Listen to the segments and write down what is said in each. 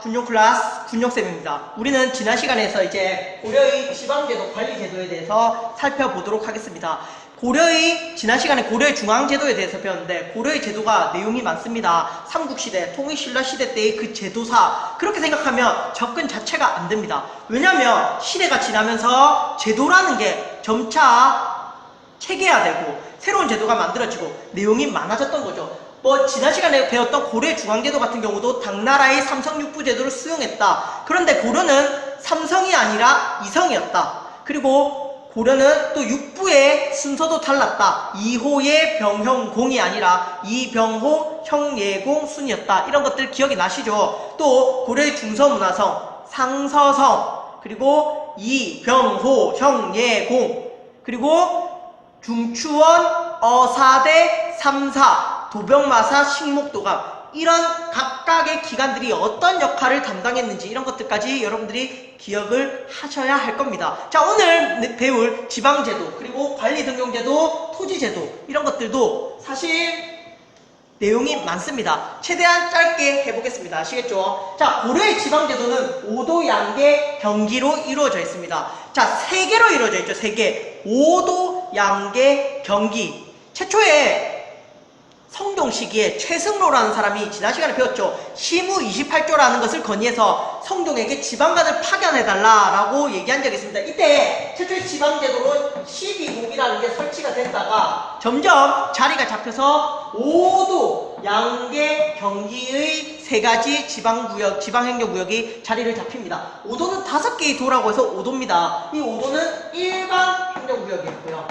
군용 클래스 군용쌤입니다. 우리는 지난 시간에서 이제 고려의 지방제도 관리제도에 대해서 살펴보도록 하겠습니다. 지난 시간에 고려의 중앙제도에 대해서 배웠는데 고려의 제도가 내용이 많습니다. 삼국시대, 통일신라시대 때의 그 제도사, 그렇게 생각하면 접근 자체가 안 됩니다. 왜냐하면 시대가 지나면서 제도라는 게 점차 체계화되고 새로운 제도가 만들어지고 내용이 많아졌던 거죠. 지난 시간에 배웠던 고려의 중앙제도 같은 경우도 당나라의 삼성육부 제도를 수용했다. 그런데 고려는 삼성이 아니라 이성이었다. 그리고 고려는 또 육부의 순서도 달랐다. 이호의 병형공이 아니라 이병호 형예공 순이었다. 이런 것들 기억이 나시죠? 또 고려의 중서문화성, 상서성, 그리고 이병호 형예공, 그리고 중추원, 어사대, 삼사, 도병마사, 식목도감, 이런 각각의 기관들이 어떤 역할을 담당했는지 이런 것들까지 여러분들이 기억을 하셔야 할 겁니다. 자, 오늘 배울 지방제도, 그리고 관리등용제도, 토지제도, 이런 것들도 사실 내용이 많습니다. 최대한 짧게 해보겠습니다. 아시겠죠? 자, 고려의 지방제도는 5도 양계 경기로 이루어져 있습니다. 자, 3개로 이루어져 있죠. 3개. 5도 양계 경기. 최초에 성종 시기에 최승로라는 사람이 지난 시간에 배웠죠. 시무 28조라는 것을 건의해서 성종에게 지방관을 파견해달라라고 얘기한 적이 있습니다. 이때 최초의 지방제도로 12국이라는 게 설치가 됐다가 점점 자리가 잡혀서 5도 양계 경기의 3가지 지방구역, 지방행정구역이 자리를 잡힙니다. 5도는 5개의 도라고 해서 5도입니다. 이 5도는 일반 행정구역이었고요.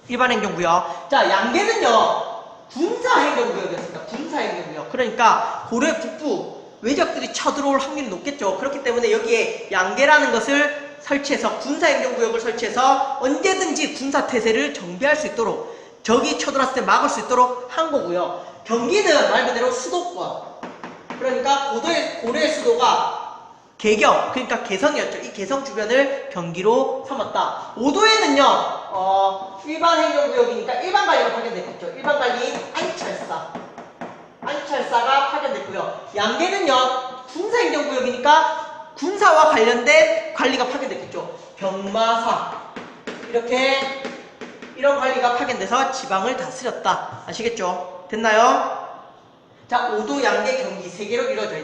일반 행정구역. 자, 양계는요, 군사행정구역이었습니다. 군사행정구역. 그러니까 고려 북부 외적들이 쳐들어올 확률이 높겠죠. 그렇기 때문에 여기에 양계라는 것을 설치해서, 군사행정구역을 설치해서 언제든지 군사태세를 정비할 수 있도록, 적이 쳐들어왔을 때 막을 수 있도록 한 거고요. 경기는 말 그대로 수도권, 그러니까 고려의 수도가 개경, 그러니까 개성이었죠. 이 개성 주변을 경기로 삼았다. 5도에는요, 일반 행정구역이니까 일반 관리가 파견됐겠죠. 일반 관리인 안찰사가 파견됐고요. 양계는요, 군사 행정구역이니까 군사와 관련된 관리가 파견됐겠죠. 병마사, 이렇게 이런 관리가 파견돼서 지방을 다스렸다. 아시겠죠? 됐나요? 자, 5도 양계 경기 3개로 이루어져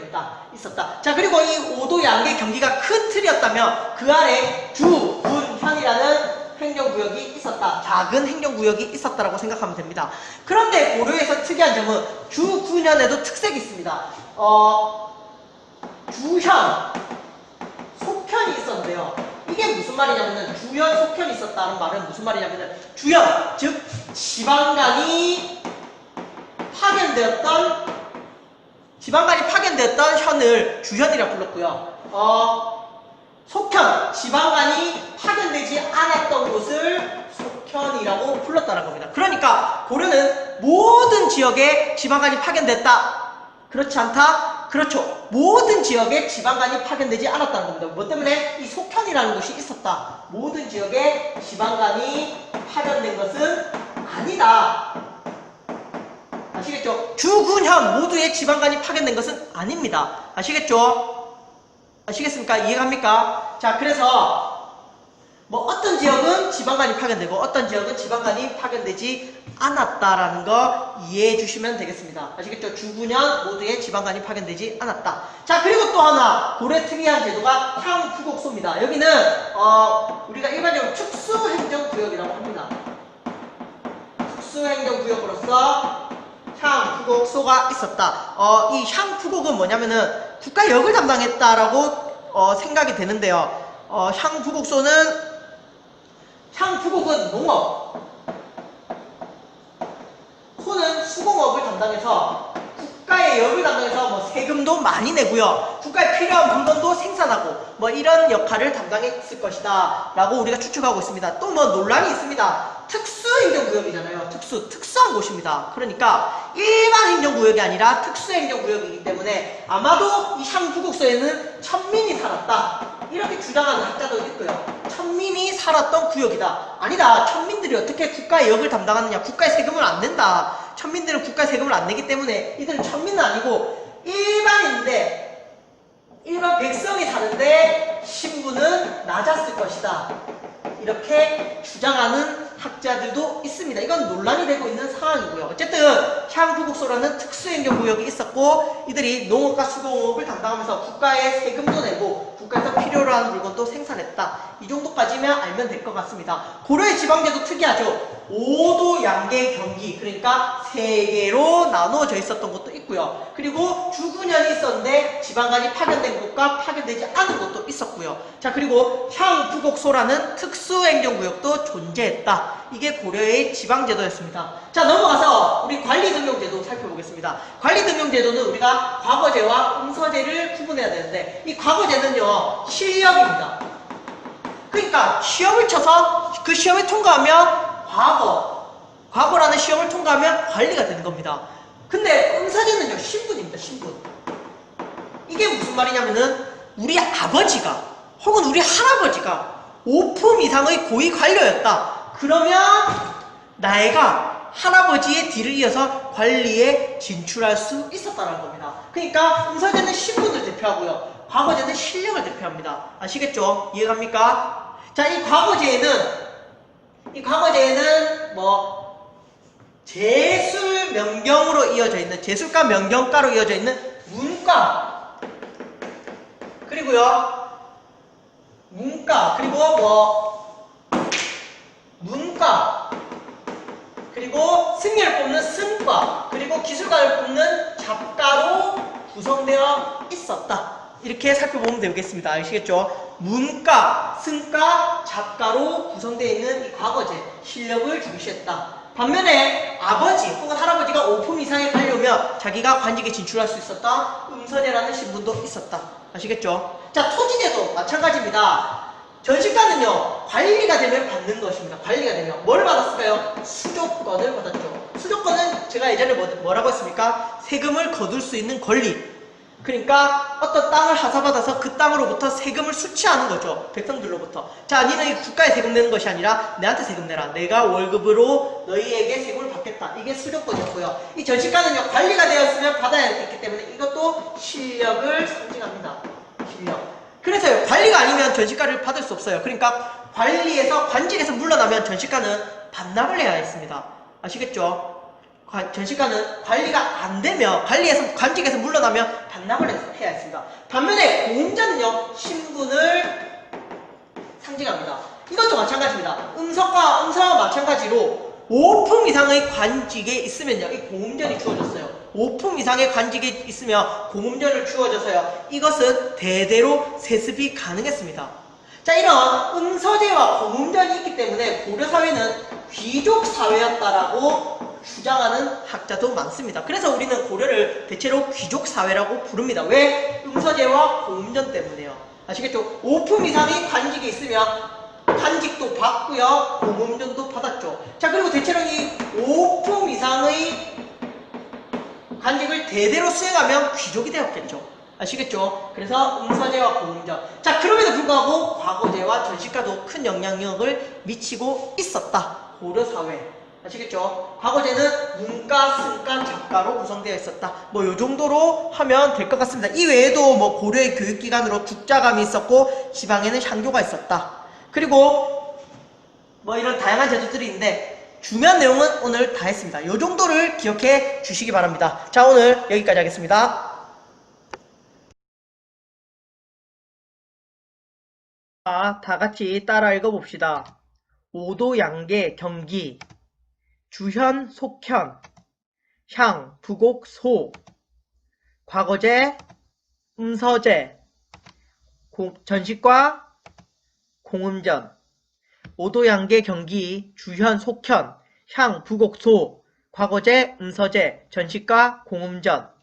있었다. 자, 그리고 이 5도 양계 경기가 큰 틀이었다면 그 아래 주, 군, 현이라는 행정구역이 있었다. 작은 행정구역이 있었다라고 생각하면 됩니다. 그런데 고려에서 특이한 점은 주, 군, 현에도 특색이 있습니다. 주현, 속현이 있었는데요. 이게 무슨 말이냐면은, 주현, 속현이 있었다는 말은 무슨 말이냐면은, 주현, 즉 지방관이 파견되었던 현을 주현이라 불렀고요. 속현, 지방관이 파견되지 않았던 곳을 속현이라고 불렀다는 겁니다. 그러니까 고려는 모든 지역에 지방관이 파견됐다, 그렇지 않다? 그렇죠. 모든 지역에 지방관이 파견되지 않았다는 겁니다. 뭐 때문에? 이 속현이라는 곳이 있었다. 모든 지역에 지방관이 파견된 것은 아니다. 아시겠죠? 주, 군, 현 모두의 지방관이 파견된 것은 아닙니다. 아시겠죠? 아시겠습니까? 이해갑니까? 자, 그래서 어떤 지역은 지방관이 파견되고 어떤 지역은 지방관이 파견되지 않았다라는 거 이해해 주시면 되겠습니다. 아시겠죠? 주, 군, 현 모두의 지방관이 파견되지 않았다. 자, 그리고 또 하나 고려의 특이한 제도가 향후국소입니다. 여기는 우리가 일반적으로 특수행정구역이라고 합니다. 특수행정구역으로서 향부곡소가 있었다. 이 향부곡은 뭐냐면은 국가역을 담당했다라고 생각이 되는데요. 향부곡은 농업, 소는 수공업을 담당해서 국가의 역을 담당해서 뭐 세금도 많이 내고요. 국가에 필요한 물건도 생산하고 뭐 이런 역할을 담당했을 것이다 라고 우리가 추측하고 있습니다. 또 뭐 논란이 있습니다. 특수행정구역이잖아요. 특수한 곳입니다. 그러니까 일반 행정구역이 아니라 특수행정구역이기 때문에 아마도 이 향부곡소에는 천민이 살았다 이렇게 주장하는 학자도 있고요. 천민이 살았던 구역이다. 아니다. 천민들이 어떻게 국가의 역을 담당하느냐. 국가의 세금을 안 낸다. 천민들은 국가 세금을 안 내기 때문에 이들은 천민은 아니고 일반인데 일반 백성이 사는데 신분은 낮았을 것이다. 이렇게 주장하는 학자들도 있습니다. 이건 논란이 되고 있는 상황이고요. 어쨌든 향부곡소라는 특수행정구역이 있었고 이들이 농업과 수공업을 담당하면서 국가에 세금도 내고 국가에서 필요로 하는 물건도 생산했다. 이 정도까지만 알면 될 것 같습니다. 고려의 지방제도 특이하죠. 5도 양계 경기, 그러니까 3개로 나누어져 있었던 것도 있고요. 그리고 주군현이 있었는데 지방간이 파견된 곳과 파견되지 않은 곳도 있었고요. 자, 그리고 향부곡소라는 특수행정구역도 존재했다. 이게 고려의 지방제도였습니다. 자, 넘어가서 우리 관리등용제도 살펴보겠습니다. 관리등용제도는 우리가 과거제와 응서제를 구분해야 되는데 이 과거제는요 실력입니다. 그러니까 시험을 쳐서 그 시험에 통과하면 과거라는 시험을 통과하면 관리가 되는 겁니다. 근데 응서제는요 신분입니다. 신분. 이게 무슨 말이냐면은 우리 아버지가 혹은 우리 할아버지가 5품 이상의 고위 관료였다. 그러면 나이가 할아버지의 뒤를 이어서 관리에 진출할 수 있었다는 겁니다. 그러니까 응서제는 신분을 대표하고요. 과거제는 실력을 대표합니다. 아시겠죠? 이해갑니까? 자, 이 과거제에는 뭐 제술 명경으로 이어져 있는 제술과 명경가로 이어져 있는 문과 그리고요 문과 그리고 뭐 문과 그리고 승려를 뽑는 승과 그리고 기술가를 뽑는 잡과로 구성되어 있었다. 이렇게 살펴보면 되겠습니다. 아시겠죠? 문과, 승과, 잡과로 구성되어 있는 이 과거제 실력을 중시했다. 반면에 아버지 혹은 할아버지가 5품 이상의 관료면 자기가 관직에 진출할 수 있었다. 응서제라는 신분도 있었다. 아시겠죠? 자, 토지제도 마찬가지입니다. 전시가는요 관리가 되면 받는 것입니다. 관리가 되면 뭘 받았을까요? 수조권을 받았죠. 수조권은 제가 예전에 뭐라고 했습니까? 세금을 거둘 수 있는 권리. 그러니까 어떤 땅을 하사받아서 그 땅으로부터 세금을 수취하는 거죠. 백성들로부터. 자, 니는 국가에 세금 내는 것이 아니라 내한테 세금 내라. 내가 월급으로 너희에게 세금을 받겠다. 이게 수조권이었고요. 이 전시가는요 관리가 되었으면 받아야 했기 때문에 이것도 실력을 상징합니다. 실력. 그래서요 관리가 아니면 전시가를 받을 수 없어요. 그러니까 관직에서 물러나면 전시가는 반납을 해야 했습니다. 아시겠죠? 전시가는 관리가 안 되면 관직에서 물러나면 반납을 해야 했습니다. 반면에 보험자는요 신분을 상징합니다. 이것도 마찬가지입니다. 응서와 마찬가지로 5품 이상의 관직에 있으면요 이 고음전이 주어졌어요. 5품 이상의 관직에 있으면 고음전을 주어져서요 이것은 대대로 세습이 가능했습니다. 자, 이런 응서제와 고음전이 있기 때문에 고려사회는 귀족사회였다라고 주장하는 학자도 많습니다. 그래서 우리는 고려를 대체로 귀족사회라고 부릅니다. 왜? 응서제와 고음전 때문에요. 아시겠죠? 5품 이상의 관직이 있으면 관직도 받고요 고음전도 받았죠. 자, 그리고 대체로 이 5품 이상의 관직을 대대로 수행하면 귀족이 되었겠죠. 아시겠죠? 그래서 응서제와 고음전. 자, 그럼에도 불구하고 과거제와 전시가도 큰 영향력을 미치고 있었다. 고려사회. 아시겠죠? 과거제는 문과, 승과, 잡과로 구성되어 있었다. 뭐 요 정도로 하면 될 것 같습니다. 이 외에도 뭐 고려의 교육기관으로 국자감이 있었고 지방에는 향교가 있었다. 그리고 뭐 이런 다양한 제도들이 있는데 중요한 내용은 오늘 다 했습니다. 요 정도를 기억해 주시기 바랍니다. 자, 오늘 여기까지 하겠습니다. 자, 다 같이 따라 읽어봅시다. 5도 양계 경기, 주현 속현, 향, 부곡, 소. 과거제, 음서제. 전식과 공음전. 오도양계 경기 주현 속현 향, 부곡, 소. 과거제, 음서제. 전식과 공음전.